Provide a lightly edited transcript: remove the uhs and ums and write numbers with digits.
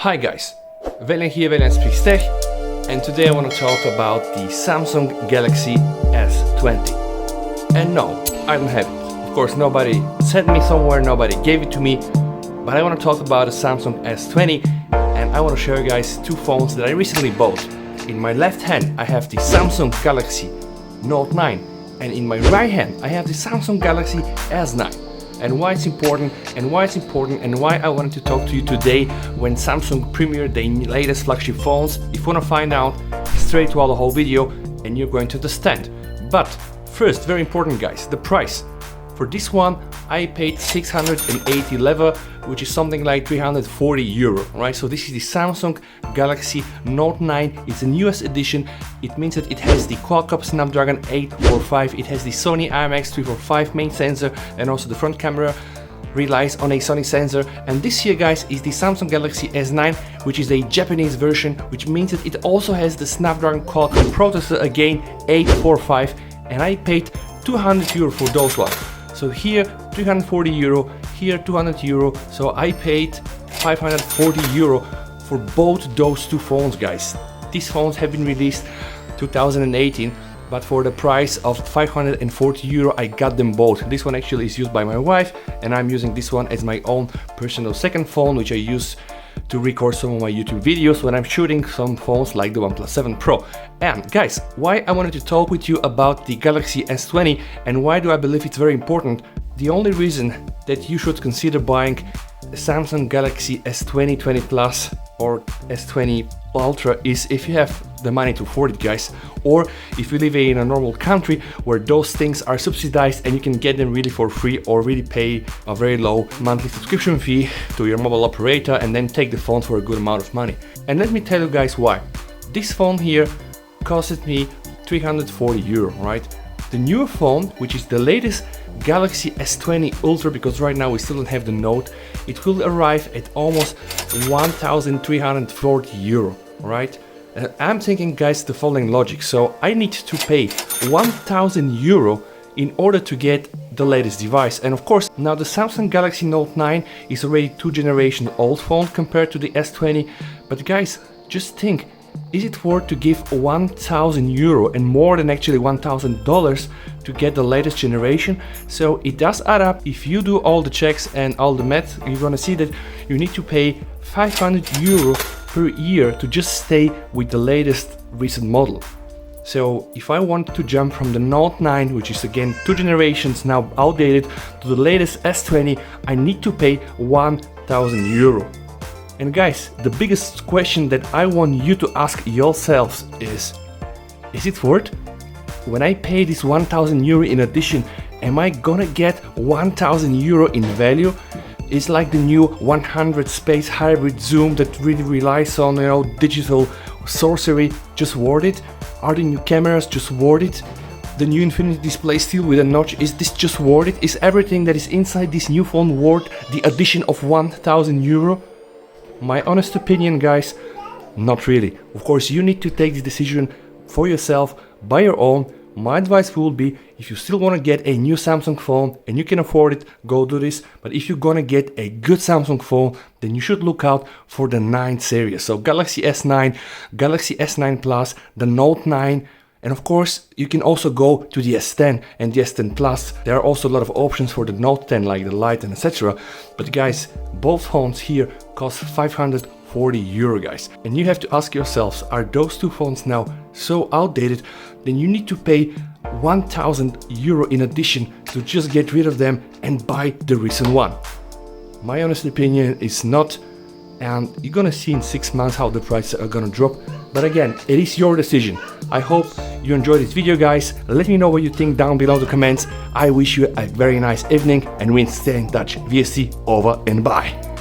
Hi guys, Velen here, Velen Speaks Tech, and today I want to talk about the Samsung Galaxy S20. And no, I don't have it. Of course, nobody sent me somewhere, nobody gave it to me, but I want to talk about the Samsung S20, and I want to show you guys two phones that I recently bought. In my left hand I have the Samsung Galaxy Note9, and in my right hand I have the Samsung Galaxy S9. And why it's important, and why I wanted to talk to you today when Samsung premiered their latest flagship phones. If you want to find out, straight to the whole video and you're going to understand. But first, very important guys, the price. For this one I paid 680 level, which is something like 340 euro, right? So this is the Samsung Galaxy Note9. It's a newest edition. It means that it has the Qualcomm Snapdragon 845, it has the Sony IMX345 main sensor, and also the front camera relies on a Sony sensor. And this here guys is the Samsung Galaxy S9, which is a Japanese version, which means that it also has the Snapdragon Qualcomm processor, again 845, and I paid 200 euro for those ones. So here 340 euro, here 200 euro, so I paid 540 euro for both those two phones guys. These phones have been released 2018, but for the price of 540 euro I got them both. This one actually is used by my wife, and I'm using this one as my own personal second phone, which I use to record some of my YouTube videos when I'm shooting some phones like the OnePlus 7 Pro. And guys, why I wanted to talk with you about the Galaxy S20 and why do I believe it's very important? The only reason that you should consider buying a Samsung Galaxy S20, 20 Plus or S20 Ultra is if you have the money to afford it guys, or if you live in a normal country where those things are subsidized and you can get them really for free, or really pay a very low monthly subscription fee to your mobile operator and then take the phone for a good amount of money. And let me tell you guys why. This phone here costed me 340 euro, right? The newer phone, which is the latest Galaxy S20 Ultra, because right now we still don't have the Note, it will arrive at almost 1,340 euro, right? I'm thinking guys the following logic. So I need to pay 1,000 euro in order to get the latest device. And of course now the Samsung Galaxy Note9 is already 2 generations old phone compared to the S20, but guys just think, is it worth to give 1,000 euro and more than actually $1,000 to get the latest generation? So it does add up. If you do all the checks and all the math, you're gonna see that you need to pay 500 euro per year to just stay with the latest recent model. So if I want to jump from the Note9, which is again 2 generations now outdated, to the latest S20, I need to pay 1,000 euro. And guys, the biggest question that I want you to ask yourselves is it worth? When I pay this 1,000 euro in addition, am I gonna get 1,000 euro in value? It's like the new 100 space hybrid zoom that really relies on, you know, digital sorcery, just worth it? Are the new cameras just worth it? The new infinity display still with a notch, is this just worth it? Is everything that is inside this new phone worth the addition of 1,000 euro? My honest opinion guys, not really. Of course you need to take the decision for yourself by your own. My advice will be, if you still want to get a new Samsung phone and you can afford it, go do this. But if you're gonna get a good Samsung phone, then you should look out for the 9 series. So Galaxy S9, Galaxy S9 Plus, the Note9, and of course you can also go to the S10 and the S10 Plus. There are also a lot of options for the Note 10 like the Lite and etc. But guys, both phones here cost 540 euro guys. And you have to ask yourselves, are those two phones now so outdated? Then you need to pay 1,000 euro in addition to just get rid of them and buy the recent one. My honest opinion is not, and you're gonna see in 6 months how the prices are gonna drop. But again, it is your decision. I hope you enjoyed this video guys. Let me know what you think down below in the comments. I wish you a very nice evening and we stay in touch. VSC over and bye.